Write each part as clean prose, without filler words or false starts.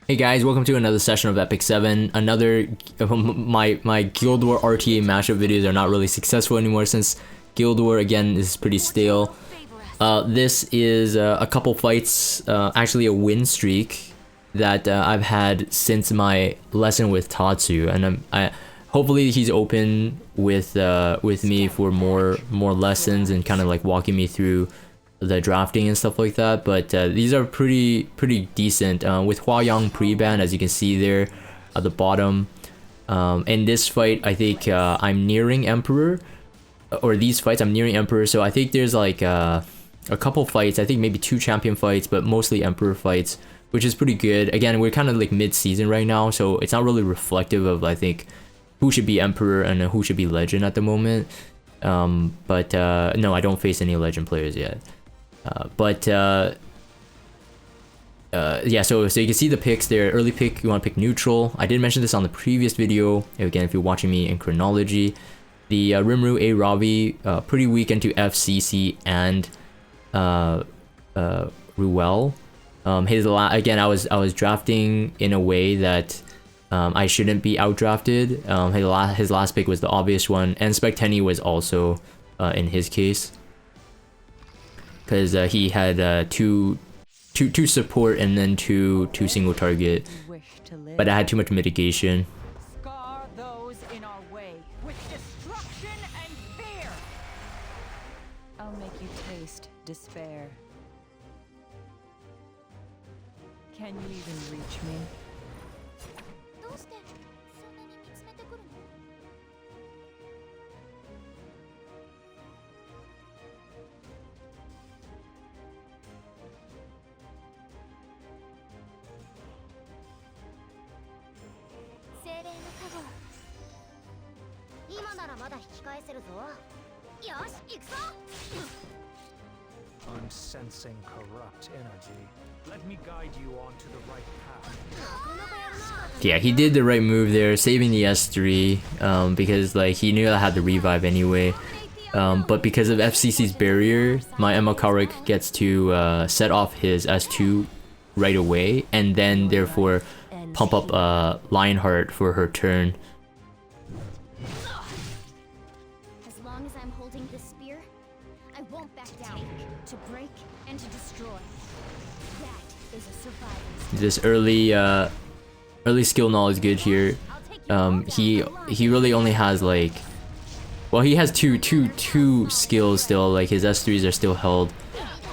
Hey guys, welcome to another session of Epic 7. Another my Guild War RTA mashup videos are not really successful anymore since Guild War again is pretty stale. This is a couple fights, actually a win streak that I've had since my lesson with Tatsu, and hopefully he's open with me for more lessons and kind of like walking me through the drafting and stuff like that. But these are pretty decent with Huayang pre-ban, as you can see there at the bottom. In this fight, I think I'm nearing Emperor, or these fights I'm nearing Emperor, so I think there's like a couple fights, I think maybe 2 champion fights, but mostly Emperor fights, which is pretty good. Again, we're kind of like mid-season right now, so it's not really reflective of, I think, who should be Emperor and who should be Legend at the moment. But no, I don't face any Legend players yet. Yeah, so you can see the picks there. Early pick, you want to pick neutral. I did mention this on the previous video. Again, if you're watching me in chronology, the Rimuru A Ravi, pretty weak into FCC and Ruel. Again, I was drafting in a way that I shouldn't be outdrafted. His last pick was the obvious one, and Spectenny was also in his case, because he had two support and then two single target, but I had too much mitigation. Scar those in our way with destruction and fear. I'll make you taste despair. Can you even reach me? I'm sensing corrupt energy. Let me guide you onto the right path. Yeah, he did the right move there, saving the S3, because like he knew I had the revive anyway. But because of FCC's barrier, my ML Karik gets to set off his S2 right away, and then therefore pump up Lionheart for her turn. As long as I'm holding this spear, I won't back down. To break and to destroy. That is a survival. This early skill knowledge is good here. He really only has like, well, he has two skills still. Like his S3s are still held.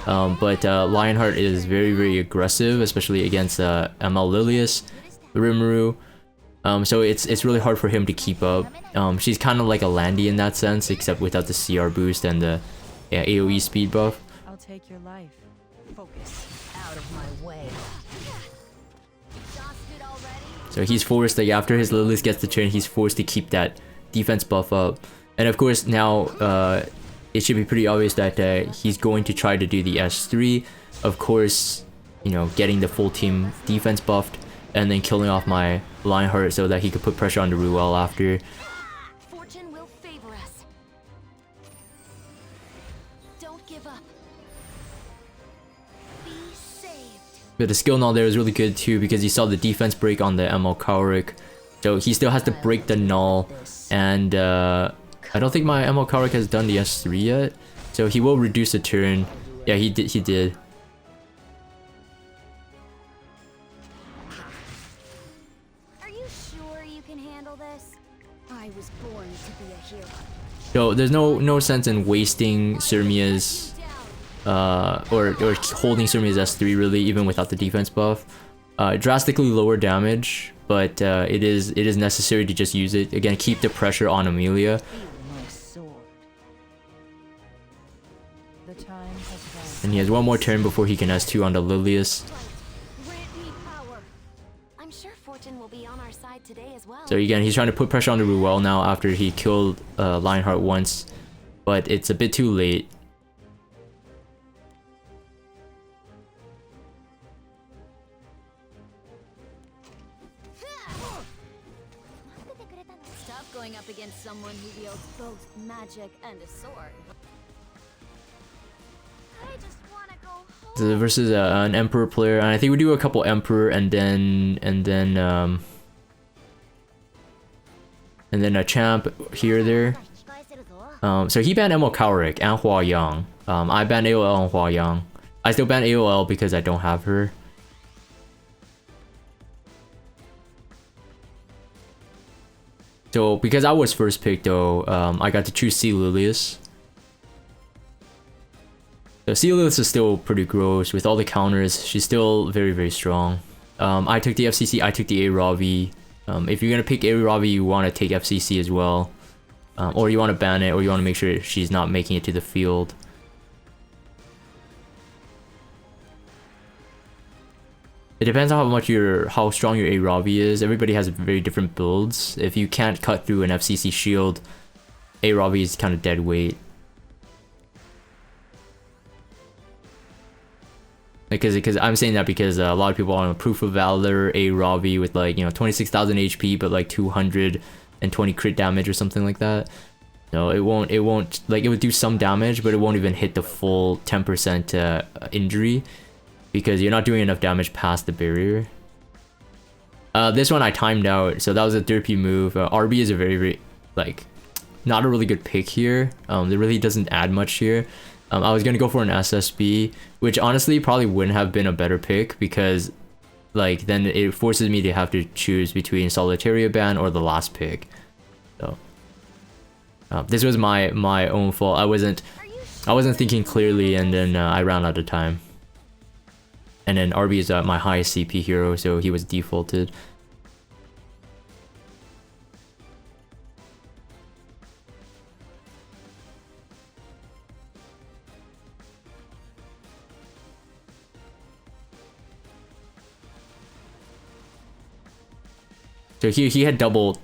But Lionheart is very aggressive, especially against ML Lilius, Rimuru. So it's really hard for him to keep up. She's kind of like a Landy in that sense, except without the CR boost and the AoE speed buff. I'll take your life. Focus. Out of my way. So he's forced, like after his Lilius gets the turn, he's forced to keep that defense buff up. And of course now it should be pretty obvious that he's going to try to do the S3. Of course, you know, getting the full team defense buffed and then killing off my Lionheart so that he could put pressure on the Ruel after. Fortune will favor us. Don't give up. Be saved. But the skill null there is really good too, because you saw the defense break on the ML Karik. So he still has to break the null, and I don't think my ML Karik has done the S3 yet, so he will reduce the turn. Yeah, he did. Are you sure you can handle this? I was born to be a hero. So there's no sense in wasting Surmia's or holding Surmia's S3 really, even without the defense buff. Drastically lower damage, but it is necessary to just use it. Again, keep the pressure on Amelia. And he has one more turn before he can S2 on the Lilius. I'm sure Fortune will be on our side today as well. So again, he's trying to put pressure on the Ruel now after he killed Lionheart once, but it's a bit too late. Tough going up against someone who wields both magic and a sword. I just want to go home. versus an Emperor player, and I think we do a couple Emperor and then a champ here or there. So he banned ML Kaorik and Hua Yang. I banned AOL and Hua Yang. I still ban AOL because I don't have her. So because I was first picked though, I got to choose C. Lilius. So C. Lilius is still pretty gross with all the counters. She's still very strong. I took the FCC, I took the A Ravi. If you're gonna pick A Ravi, you want to take FCC as well. Or you want to ban it, or you want to make sure she's not making it to the field. It depends on how strong your A Ravi is. Everybody has very different builds. If you can't cut through an FCC shield, A Ravi is kind of dead weight. Because I'm saying that because a lot of people are on a Proof of Valor A Ravi with like 26,000 HP but like 220 crit damage or something like that. No, it won't like, it would do some damage, but it won't even hit the full 10% injury because you're not doing enough damage past the barrier. This one I timed out, so that was a derpy move. RB is a very like not a really good pick here. It really doesn't add much here. I was gonna go for an SSB, which honestly probably wouldn't have been a better pick because like then it forces me to have to choose between Solitaria ban or the last pick. So this was my own fault. I wasn't thinking clearly, and then I ran out of time. And then RB is my highest CP hero, so he was defaulted. So he had double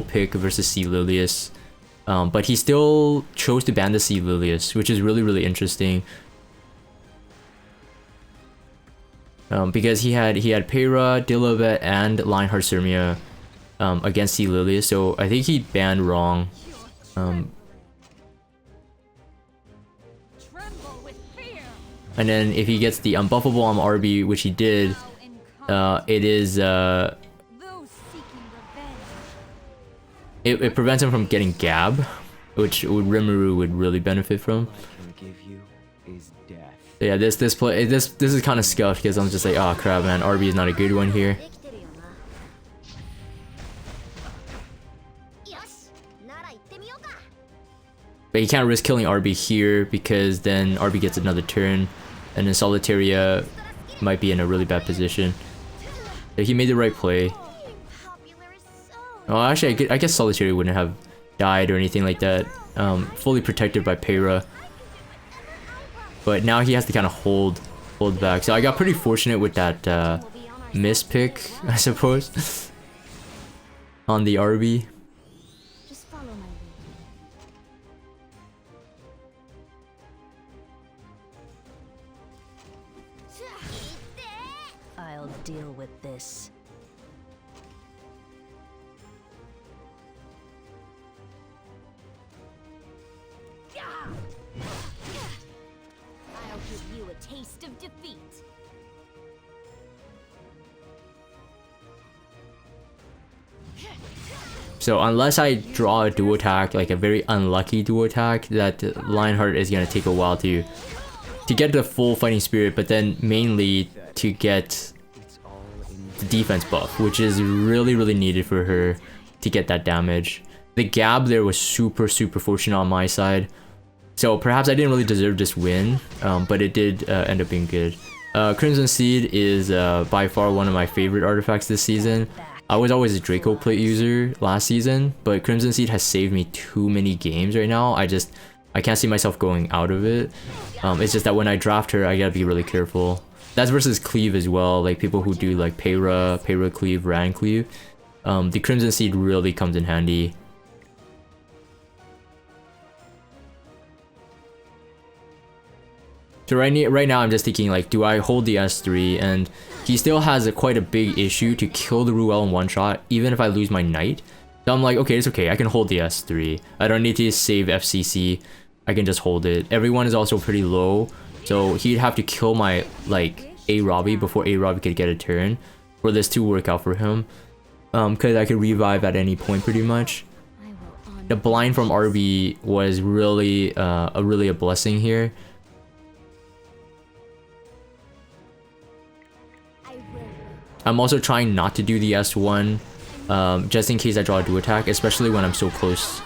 pick versus C. Lilius, but he still chose to ban the C. Lilius, which is really interesting. Because he had Peyra, Dilavet, and Lionheart Sirmia against C. Lilius, so I think he banned wrong. And then if he gets the unbuffable on RB, which he did, it is it prevents him from getting Gab, which Rimuru would really benefit from. So yeah, this is kind of scuffed because I'm just like, oh crap, man, RB is not a good one here. But you can't risk killing RB here because then RB gets another turn, and then Solitaria might be in a really bad position. So he made the right play. Oh, actually, I guess Solitaria wouldn't have died or anything like that. Fully protected by Peyra. But now he has to kind of hold back. So I got pretty fortunate with that miss pick, I suppose, on the RB. Just follow my lead. I'll deal with this. I'll give you a taste of defeat. So unless I draw a dual attack, like a very unlucky dual attack, that Lionheart is gonna take a while to get the full fighting spirit, but then mainly to get the defense buff, which is really needed for her to get that damage. The Gab there was super fortunate on my side. So perhaps I didn't really deserve this win, but it did end up being good. Crimson Seed is by far one of my favorite artifacts this season. I was always a Draco plate user last season, but Crimson Seed has saved me too many games right now. I can't see myself going out of it. It's just that when I draft her, I gotta be really careful. That's versus Cleave as well, like people who do like Peyra Cleave, Ran Cleave. The Crimson Seed really comes in handy. So right now I'm just thinking like, do I hold the S3? And he still has quite a big issue to kill the Ruel in one shot, even if I lose my knight. So I'm like, okay, it's okay, I can hold the S3. I don't need to save FCC, I can just hold it. Everyone is also pretty low, So he'd have to kill my like A Robbie before A Robbie could get a turn for this to work out for him. Because I could revive at any point pretty much. The blind from RB was really a blessing here. I'm also trying not to do the S1 just in case I draw a dual attack, especially when I'm so close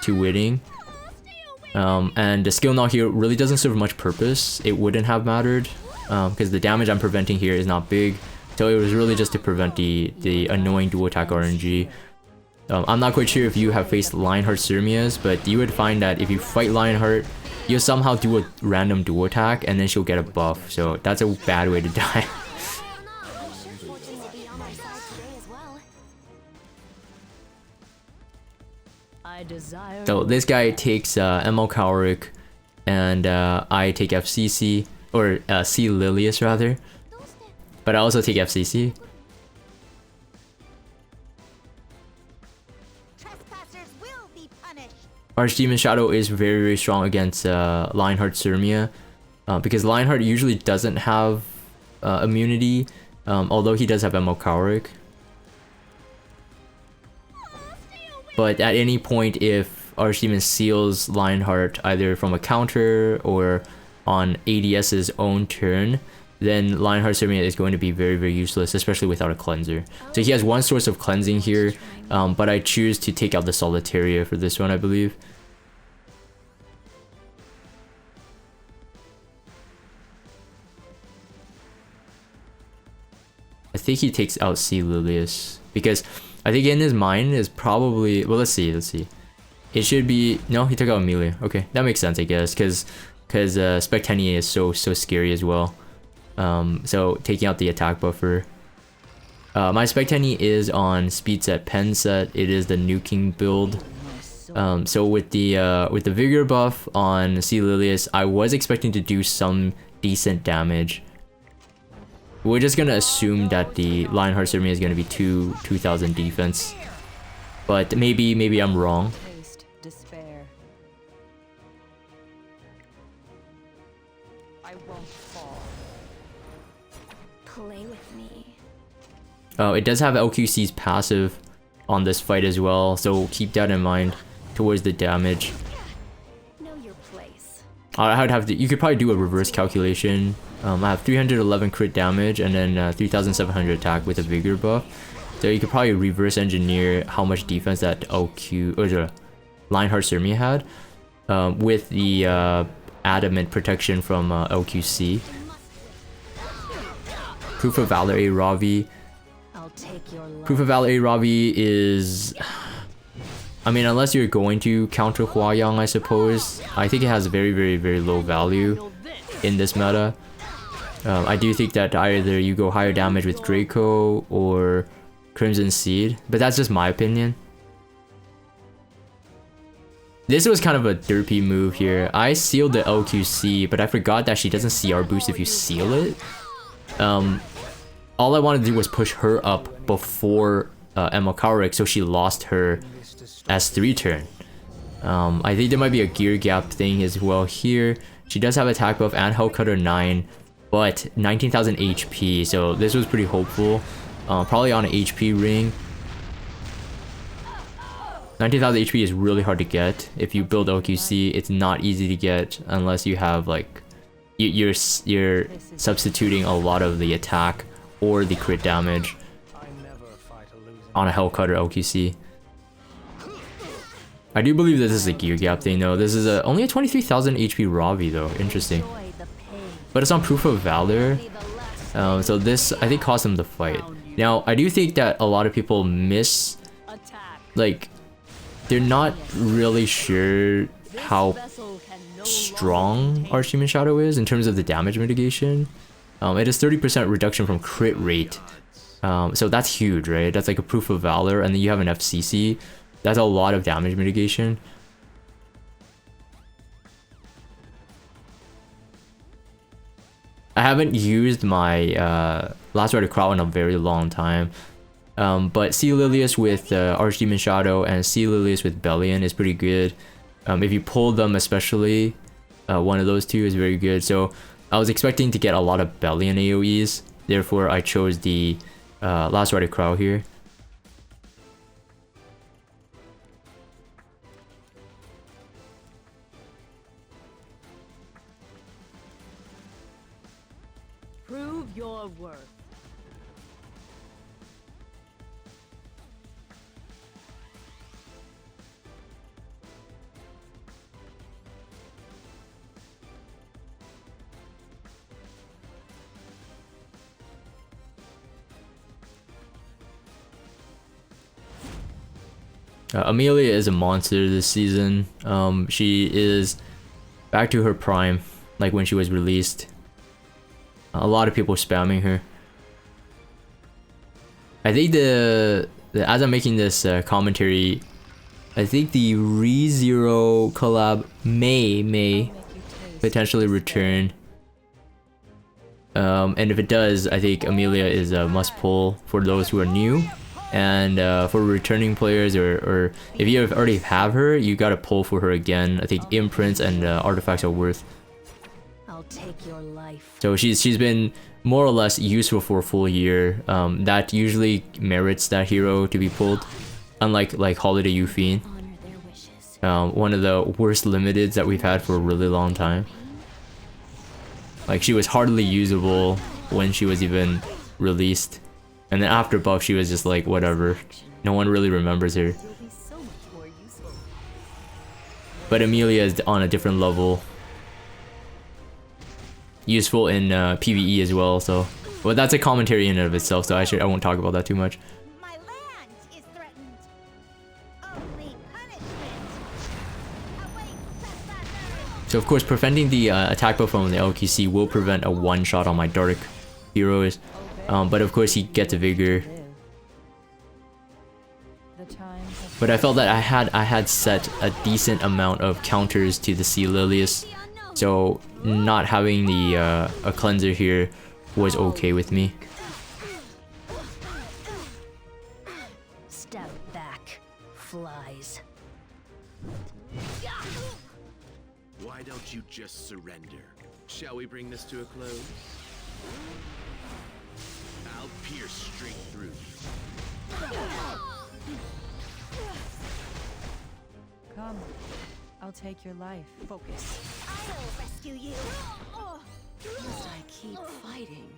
to winning. And the skill knot here really doesn't serve much purpose. It wouldn't have mattered because the damage I'm preventing here is not big. So it was really just to prevent the annoying dual attack RNG. I'm not quite sure if you have faced Lionheart Sirmias, but you would find that if you fight Lionheart, you'll somehow do a random dual attack and then she'll get a buff. So that's a bad way to die. So this guy takes ML Cowrick and I take FCC, or C Lilius rather, but I also take FCC. Archdemon Shadow is very strong against Lionheart Sirmia because Lionheart usually doesn't have immunity, although he does have ML Cowrick. But at any point, if Archdemon seals Lionheart either from a counter or on ADS's own turn, then Lionheart Sirmia is going to be very useless, especially without a cleanser. So he has one source of cleansing here, but I choose to take out the Solitaria for this one, I believe. I think he takes out C Lilius because I think in his mind is probably, well, let's see. It should be, no, he took out Amelia. Okay, that makes sense, I guess, because Spectenia is so scary as well. So taking out the attack buffer. My Spectenia is on speed set, pen set. It is the nuking build. So with the vigor buff on C Lilius, I was expecting to do some decent damage. We're just gonna assume that the Lionheart Sirmia is gonna be 2000 defense, but maybe I'm wrong. Play with me. Oh, it does have LQC's passive on this fight as well, so keep that in mind towards the damage. Know your place. I would have to, you could probably do a reverse calculation. I have 311 crit damage and then 3700 attack with a vigor buff. So you could probably reverse engineer how much defense that LQ or the Lionheart Sirmia had with the adamant protection from LQC. Proof of Valor A Ravi. Proof of Valor A Ravi is, I mean, unless you're going to counter Huayang, I suppose. I think it has very low value in this meta. I do think that either you go higher damage with Draco or Crimson Seed, but that's just my opinion. This was kind of a derpy move here. I sealed the LQC, but I forgot that she doesn't CR boost if you seal it. All I wanted to do was push her up before Emma Cowrick, so she lost her S3 turn. I think there might be a gear gap thing as well here. She does have attack buff and health cutter 9, but 19,000 HP, so this was pretty hopeful. Probably on an HP ring. 19,000 HP is really hard to get. If you build LQC, it's not easy to get unless you have like you're substituting a lot of the attack or the crit damage on a Hellcutter LQC. I do believe this is a gear gap thing though. This is only a 23,000 HP Ravi though. Interesting. But it's on Proof of Valor. So this I think cost him the fight. Now I do think that a lot of people miss, like, they're not really sure how strong Archdemon Shadow is in terms of the damage mitigation. It is 30% reduction from crit rate. So that's huge, right? That's like a Proof of Valor, and then you have an FCC. That's a lot of damage mitigation. I haven't used my Last Rider Crow in a very long time. But C Lilius with Archdemon Shadow and C Lilius with Bellion is pretty good. If you pull them especially, one of those two is very good. So I was expecting to get a lot of belly and AoEs, therefore I chose the Last Rider Crow here. Prove your worth. Amelia is a monster this season. She is back to her prime, like when she was released. A lot of people spamming her. I think as I'm making this commentary, I think the ReZero collab may potentially return. And if it does, I think Amelia is a must pull for those who are new. And for returning players, or if you already have her, you gotta pull for her again. I think imprints and artifacts are worth. I'll take your life. So she's been more or less useful for a full year. That usually merits that hero to be pulled, unlike like Holiday Yufine. Honor their wishes. One of the worst limiteds that we've had for a really long time. Like she was hardly usable when she was even released. And then after buff, she was just like, whatever. No one really remembers her. You'll be so much more useful. But Amelia is on a different level. Useful in PvE as well, so... Well, that's a commentary in and of itself, so I won't talk about that too much. My land is threatened. Only punishment. Await. So of course, preventing the attack buff from the LQC will prevent a one-shot on my dark heroes. But of course he gets a vigor. But I felt that I had set a decent amount of counters to the Sea Lilius, so not having the a cleanser here was okay with me. Step back, flies. Why don't you just surrender? Shall we bring this to a close? I'll pierce straight through you. Come, I'll take your life. Focus. I'll rescue you. Must I keep fighting?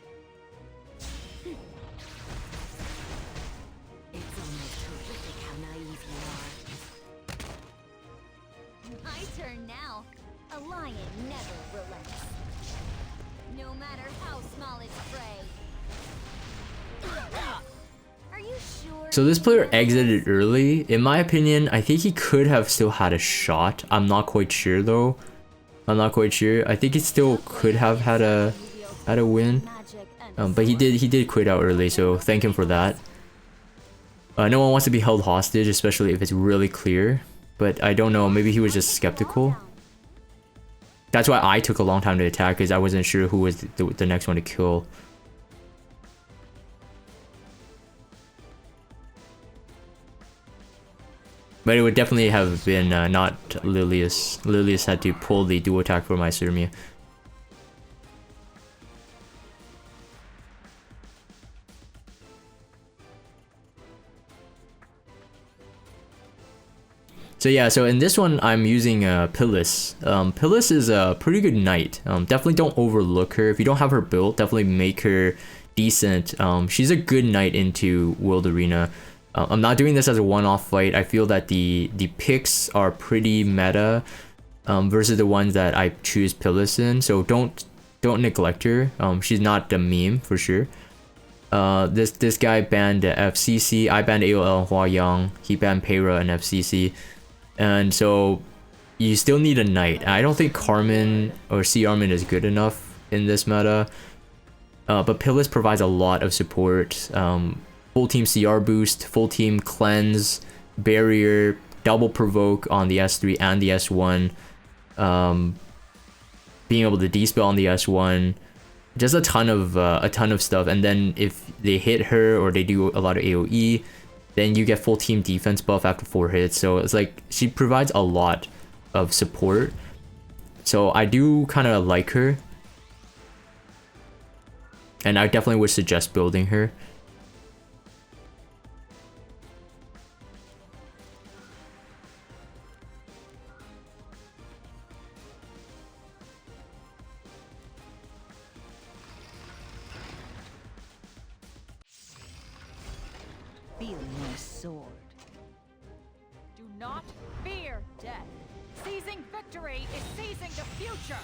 It's almost horrific how naive you are. My turn now. A lion never relents. No matter how small its prey. Are you sure? So this player exited early. In my opinion, I think he could have still had a shot. I'm not quite sure though. I'm not quite sure. I think he still could have had a win. But he did quit out early, so thank him for that. No one wants to be held hostage, especially if it's really clear. But I don't know, maybe he was just skeptical. That's why I took a long time to attack, because I wasn't sure who was the next one to kill. But it would definitely have been not Lilius. Lilius had to pull the dual attack for my Surmia. So yeah, so in this one I'm using Pillis. Pillis is a pretty good knight. Definitely don't overlook her. If you don't have her built, definitely make her decent. She's a good knight into World Arena. I'm not doing this as a one-off fight. I feel that the picks are pretty meta versus the ones that I choose Pillis in. So don't neglect her. She's not the meme for sure. This guy banned FCC. I banned AOL and Huayang. He banned Peyra and FCC. And so you still need a knight. I don't think Carmen or C Armin is good enough in this meta. But Pillis provides a lot of support. Full team CR boost, full team cleanse, barrier, double provoke on the S3 and the S1. Being able to dispel on the S1. Just a ton of stuff. And then if they hit her or they do a lot of AoE, then you get full team defense buff after 4 hits. So it's like she provides a lot of support. So I do kind of like her. And I definitely would suggest building her. Feel my sword. Do not fear death. Seizing victory is seizing the future.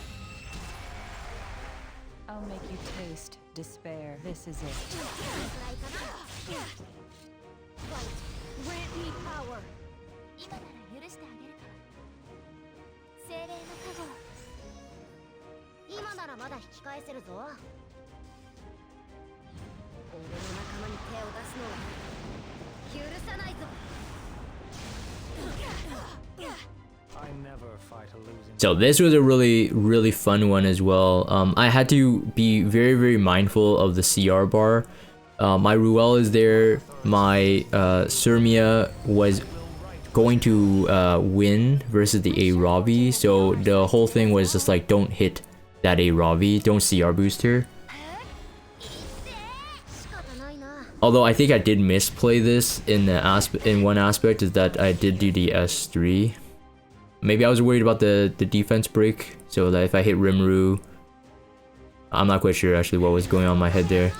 I'll make you taste despair. This is it. Grant me power. 今なら許してあげるから。精霊の加護。今ならまだ引き返せるぞ。俺の仲間に手を出すのは許さないぞ。 I never fight a losing. So this was a really fun one as well. I had to be very mindful of the CR bar. My Ruel is there. My Surmia was going to win versus the A Robbie, so the whole thing was just like, don't hit that A Robbie, don't CR boost her. Although I think I did misplay this in one aspect, is that I did do the S3. Maybe I was worried about the defense break, so that if I hit Rimuru, I'm not quite sure actually what was going on in my head there.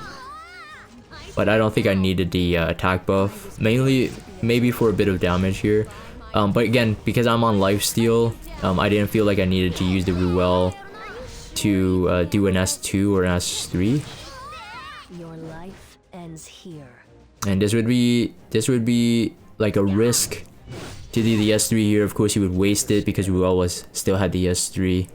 But I don't think I needed the attack buff, mainly maybe for a bit of damage here. But again, because I'm on lifesteal, I didn't feel like I needed to use the Ruel to do an S2 or an S3. Your life ends here. And this would be like a risk to do the S3 here. Of course, he would waste it because Ruel still had the S3.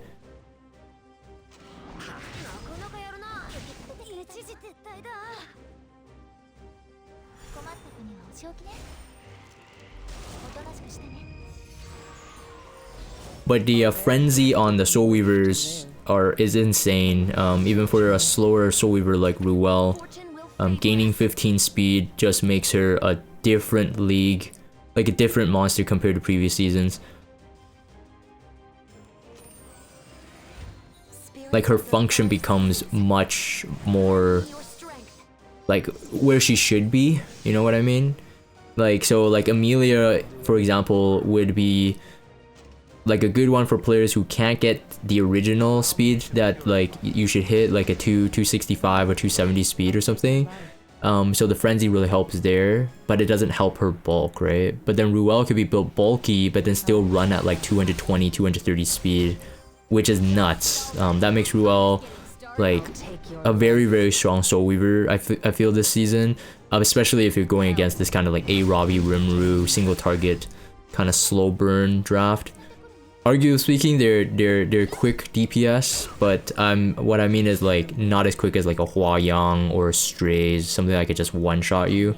But the frenzy on the Soul Weavers is insane. Even for a slower Soul Weaver like Ruel, gaining 15 speed just makes her a different league, like a different monster compared to previous seasons. Like her function becomes much more like where she should be, you know what I mean? Like, so like Amelia, for example, would be like a good one for players who can't get the original speed that like you should hit, like a 265 or 270 speed or something. So the frenzy really helps there, but it doesn't help her bulk, right? But then Ruel could be built bulky but then still run at like 220 230 speed, which is nuts. That makes Ruel like a very strong Soul Weaver, I feel this season, especially if you're going against this kind of like A Robbie, Rimuru, single target kind of slow burn draft. Arguably speaking, they're quick DPS, but what I mean is like not as quick as like a Hua Yang or a Strays, something that could just one-shot you.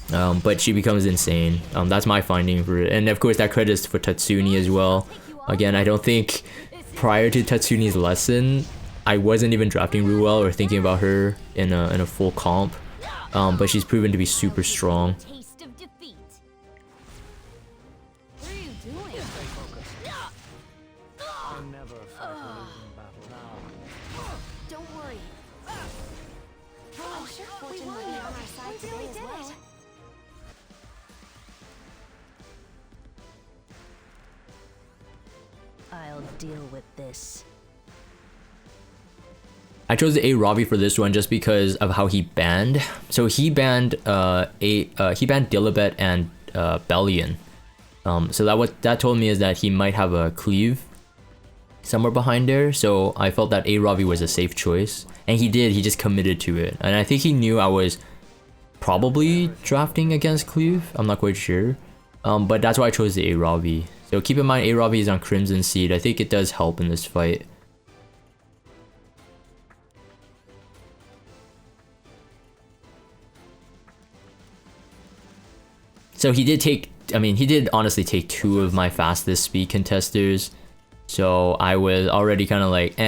But she becomes insane. That's my finding for it, and of course that credits for Tatsuni as well. Again, I don't think prior to Tatsuni's lesson, I wasn't even drafting Ruel or thinking about her in a full comp, but she's proven to be super strong. I'll deal with this. I chose the A Robbie for this one just because of how he banned. So he banned Dilibet and Bellion. So that told me is that he might have a cleave somewhere behind there. So I felt that A Robbie was a safe choice, and he just committed to it. And I think he knew I was probably drafting against cleave. I'm not quite sure, but that's why I chose the A Robbie. So keep in mind, A Robbie is on Crimson Seed. I think it does help in this fight. So he did honestly take two of my fastest speed contesters. So I was already kind of like,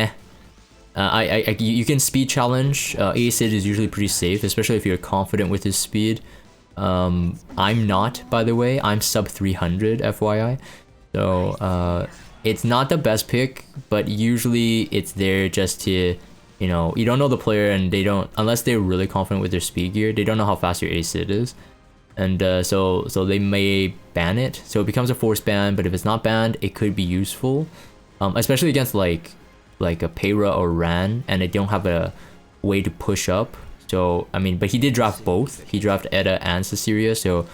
you can speed challenge. A Sid is usually pretty safe, especially if you're confident with his speed. I'm not, by the way. I'm sub 300, FYI. So it's not the best pick, but usually it's there just to you know, you don't know the player, and they don't, unless they're really confident with their speed gear, they don't know how fast your acid is. And so they may ban it, so it becomes a forced ban. But if it's not banned, it could be useful, especially against like a Payra or Ran, and they don't have a way to push up. So I mean, but he did draft both. He drafted Edda and Cecilia, so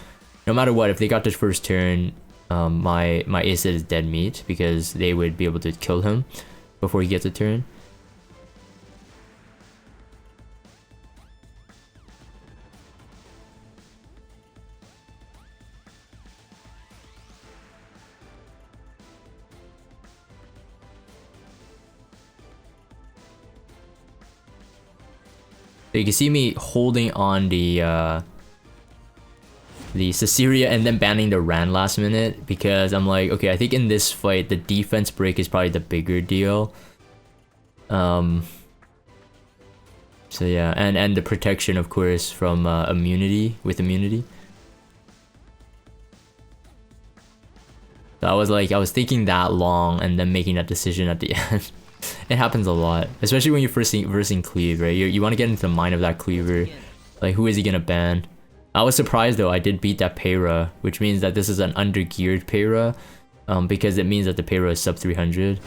no matter what, if they got the first turn, my acid is dead meat, because they would be able to kill him before he gets a turn. So you can see me holding on the Cecilia and then banning the Ran last minute, because I'm like, okay, I think in this fight the defense break is probably the bigger deal. So yeah, and the protection, of course, from immunity. So I was thinking that long and then making that decision at the end. It happens a lot, especially when you're versing cleave, right? You want to get into the mind of that cleaver. Like, who is he gonna ban? I was surprised though, I did beat that Payra, which means that this is an under-geared Payra, because it means that the Payra is sub 300.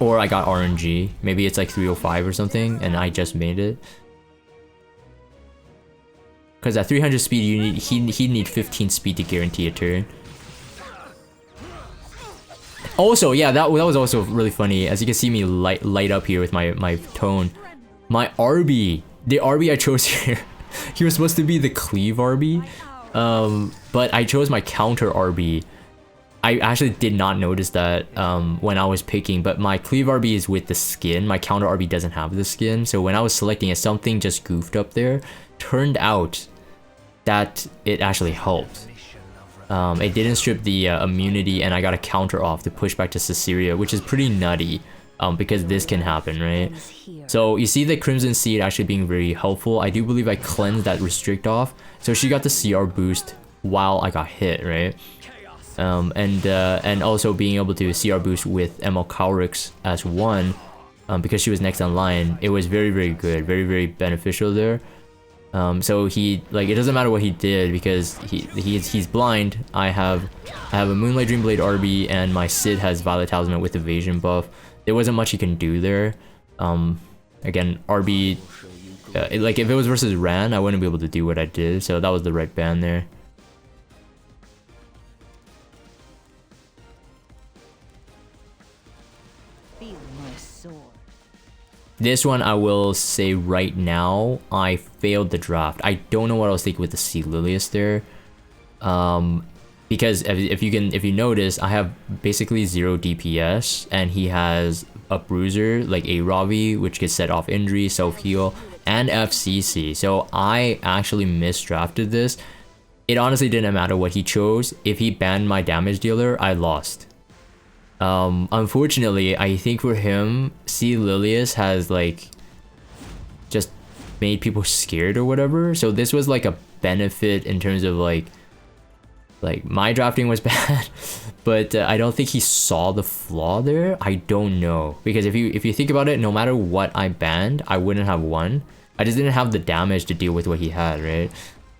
Or I got RNG, maybe it's like 305 or something, and I just made it. Because at 300 speed, he'd need 15 speed to guarantee a turn. Also, yeah, that was also really funny. As you can see me light up here with my tone. My RB, the RB I chose here, he was supposed to be the cleave RB, but I chose my counter RB. I actually did not notice that when I was picking, but my cleave RB is with the skin. My counter RB doesn't have the skin, so when I was selecting it, something just goofed up there. Turned out that it actually helped. It didn't strip the immunity, and I got a counter off to push back to Cecilia, which is pretty nutty, because this can happen, right? So you see the Crimson Seed actually being very helpful. I do believe I cleansed that restrict off, so she got the CR boost while I got hit, right? And also being able to CR boost with ML Kaurix as one, because she was next on line, it was very, very good, very, very beneficial there. So he, like, it doesn't matter what he did, because he's blind. I have a Moonlight Dreamblade RB, and my Sid has Violet Talisman with evasion buff. There wasn't much he can do there. Again, RB, like, if it was versus Ran, I wouldn't be able to do what I did, so that was the right ban there. This one, I will say right now, I failed the draft. I don't know what I was thinking with the Sea Lilius there. Because if you notice, I have basically 0 DPS, and he has a bruiser like a Ravi, which gets set off injury, self-heal, and FCC. So I actually misdrafted this. It honestly didn't matter what he chose. If he banned my damage dealer, I lost. Unfortunately, I think for him, Sea Lilius has like just made people scared or whatever. So this was like a benefit in terms of like my drafting was bad, but I don't think he saw the flaw there. I don't know, because if you think about it, no matter what I banned, I wouldn't have won. I just didn't have the damage to deal with what he had, right?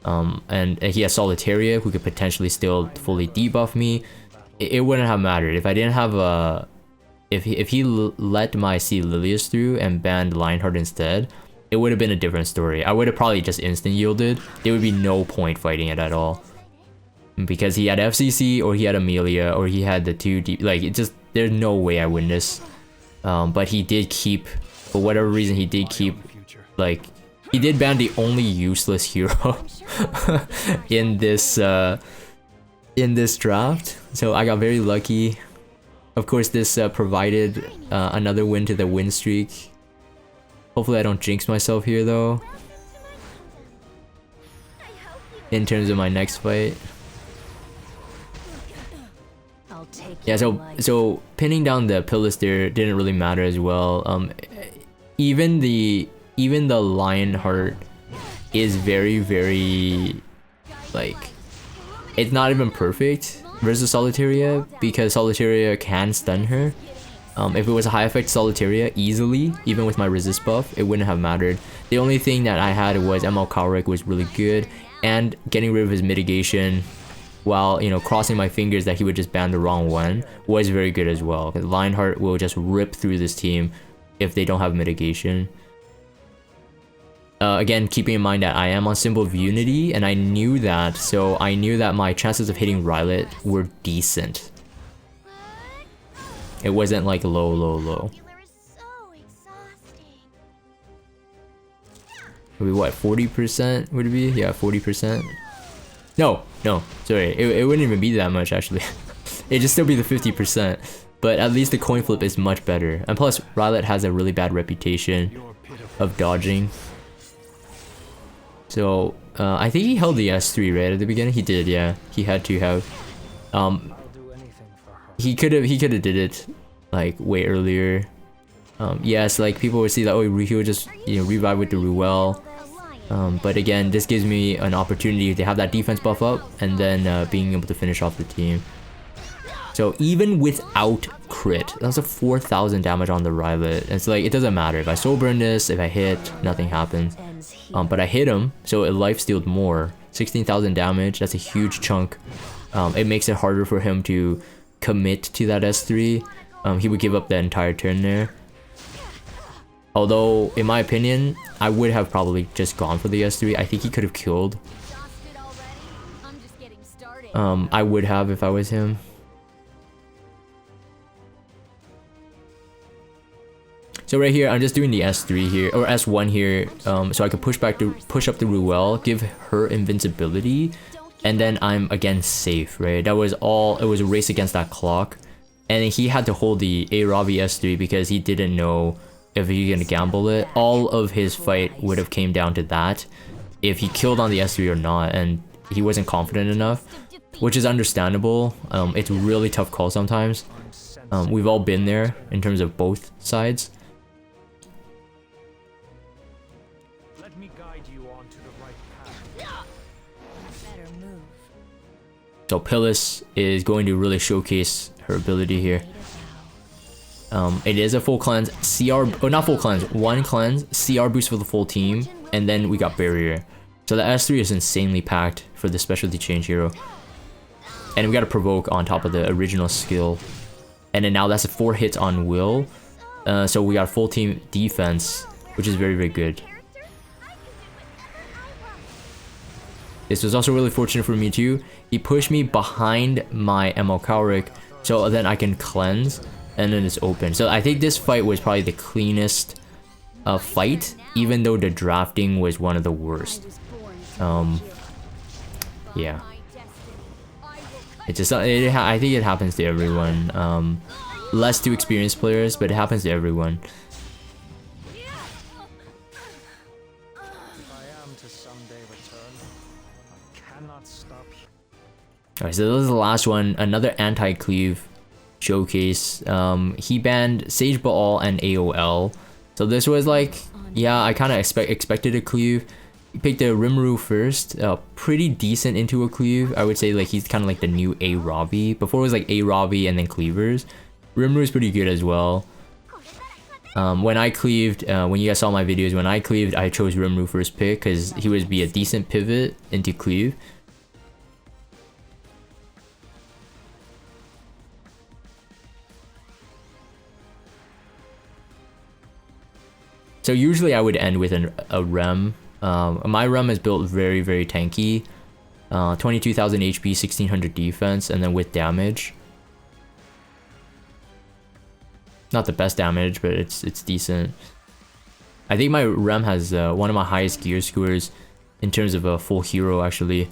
And he has Solitaria, who could potentially still fully debuff me. It wouldn't have mattered if I didn't have a... If he let my Sea Lilius through and banned Lionheart instead, it would have been a different story. I would have probably just instant yielded. There would be no point fighting it at all. Because he had FCC, or he had Amelia, or he had the 2D... Like, it just... There's no way I win this. But he did keep... For whatever reason, he did keep... Like... He did ban the only useless hero in this draft, so I got very lucky. Of course, this provided another win to the win streak. Hopefully I don't jinx myself here though, in terms of my next fight. Yeah, so pinning down the Pillis there didn't really matter as well. Even the Lionheart is very, very, like, it's not even perfect versus Solitaria, because Solitaria can stun her. If it was a high effect Solitaria, easily, even with my resist buff, it wouldn't have mattered. The only thing that I had was ML Karik was really good, and getting rid of his mitigation while, you know, crossing my fingers that he would just ban the wrong one was very good as well. Because Lionheart will just rip through this team if they don't have mitigation. Again, keeping in mind that I am on Symbol of Unity, and I knew that, so I knew that my chances of hitting Rylet were decent. It wasn't like low. Muscular is so exhausting. Would be what, 40% would it be? Yeah, 40%. No, sorry, it wouldn't even be that much actually. It'd just still be the 50%. But at least the coin flip is much better. And plus, Rylet has a really bad reputation of dodging. So, I think he held the S3 right at the beginning. He did, yeah. He had to have. I'll do anything for her. He could have did it like way earlier. Yes, like people would see that, oh, he would just, you know, revive with the Ruel. But again, this gives me an opportunity to have that defense buff up and then being able to finish off the team. So even without crit, that's a 4,000 damage on the Rylet. It's like, it doesn't matter. If I soul burn this, if I hit, nothing happens. But I hit him, so it lifestealed more. 16,000 damage, that's a huge chunk. It makes it harder for him to commit to that S3. He would give up the entire turn there. Although, in my opinion, I would have probably just gone for the S3. I think he could have killed. I would have if I was him. So right here, I'm just doing the S3 here, or S1 here, so I could push up the Ruel, give her invincibility, and then I'm again safe, right? That was all, it was a race against that clock. And he had to hold the Aravi S3 because he didn't know if he was gonna gamble it. All of his fight would have came down to that, if he killed on the S3 or not, and he wasn't confident enough, which is understandable. It's a really tough call sometimes. We've all been there in terms of both sides. Let me guide you onto the right path. Better move. So Pillis is going to really showcase her ability here. It is a full cleanse, CR, oh not full cleanse, one cleanse, CR boost for the full team, and then we got barrier. So the S3 is insanely packed for the specialty change hero. And we got a provoke on top of the original skill. And then now that's a 4 hits on Will. So we got full team defense, which is very, very good. This was also really fortunate for me too. He pushed me behind my ML Kauric, so then I can cleanse, and then it's open. So I think this fight was probably the cleanest fight, even though the drafting was one of the worst. Yeah. It's just, I think it happens to everyone. Less to experienced players, but it happens to everyone. Alright, so this is the last one. Another anti-cleave showcase. He banned Sage Baal and AOL. So this was like, yeah, I kind of expected a cleave. He picked a Rimuru first. Pretty decent into a cleave. I would say like he's kind of like the new A Robbie. Before it was like A Robbie and then cleavers. Rimuru is pretty good as well. When I cleaved, when you guys saw my videos, when I cleaved, I chose Rimuru first pick because he would be a decent pivot into cleave. So usually I would end with a Rem. My Rem is built very, very tanky. 22,000 HP, 1600 defense, and then with damage. Not the best damage, but it's decent. I think my Rem has one of my highest gear scores in terms of a full hero actually.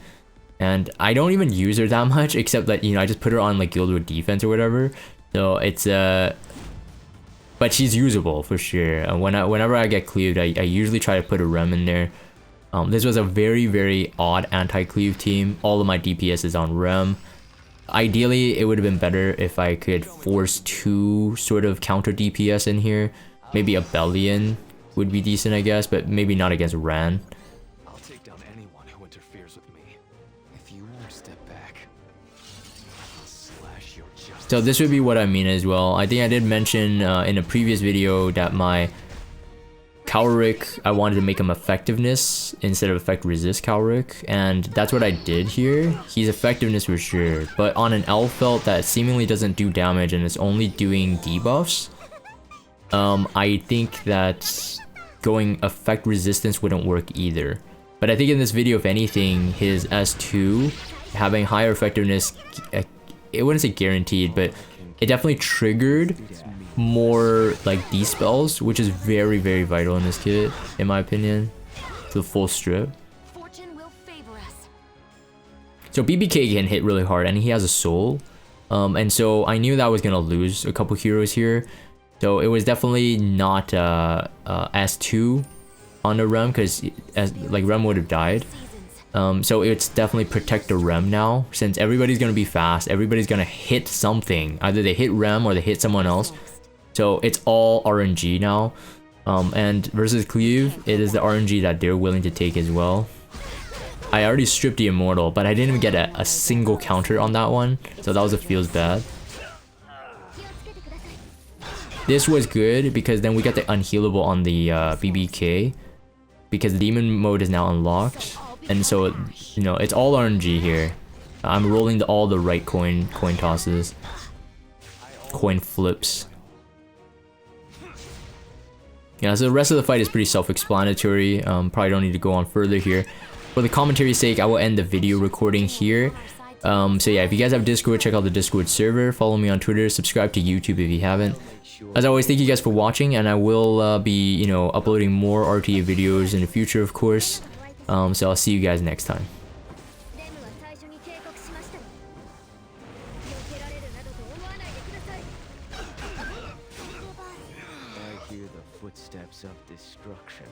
And I don't even use her that much, except that, you know, I just put her on like Guild War defense or whatever. So it's but she's usable for sure. And whenever I get cleaved, I usually try to put a Rem in there. This was a very, very odd anti-cleave team. All of my DPS is on Rem. Ideally, it would have been better if I could force 2 sort of counter DPS in here. Maybe a Bellion would be decent, I guess, but maybe not against Ran. I'll take down anyone who interferes with me. If you won't step back, I'll slash your justice. So this would be what I mean as well. I think I did mention in a previous video that my Calric, I wanted to make him effectiveness instead of effect resist Calric, and that's what I did here. He's effectiveness for sure, but on an elf felt that seemingly doesn't do damage and it's only doing debuffs, I think that going effect resistance wouldn't work either. But I think in this video, if anything, his S2 having higher effectiveness, it wouldn't say guaranteed, but it definitely triggered more like these spells, which is very, very vital in this kit, in my opinion, to the full strip. Fortune will favor us. So BBK can hit really hard, and he has a soul, and so I knew that I was gonna lose a couple heroes here, so it was definitely not S2 on the Rem, because like Rem would have died. So it's definitely protect the Rem now, since everybody's gonna be fast, everybody's gonna hit something, either they hit Rem or they hit someone else. So it's all RNG now, and versus Cleave, it is the RNG that they're willing to take as well. I already stripped the Immortal, but I didn't even get a single counter on that one, so that was a feels bad. This was good because then we got the unhealable on the BBK, because demon mode is now unlocked, and so you know it's all RNG here. I'm rolling all the right coin tosses, coin flips. Yeah, so the rest of the fight is pretty self-explanatory. Probably don't need to go on further here. For the commentary's sake, I will end the video recording here. So yeah, if you guys have Discord, check out the Discord server. Follow me on Twitter. Subscribe to YouTube if you haven't. As always, thank you guys for watching, and I will be, you know, uploading more RTA videos in the future, of course. So I'll see you guys next time. I hear the footsteps of destruction.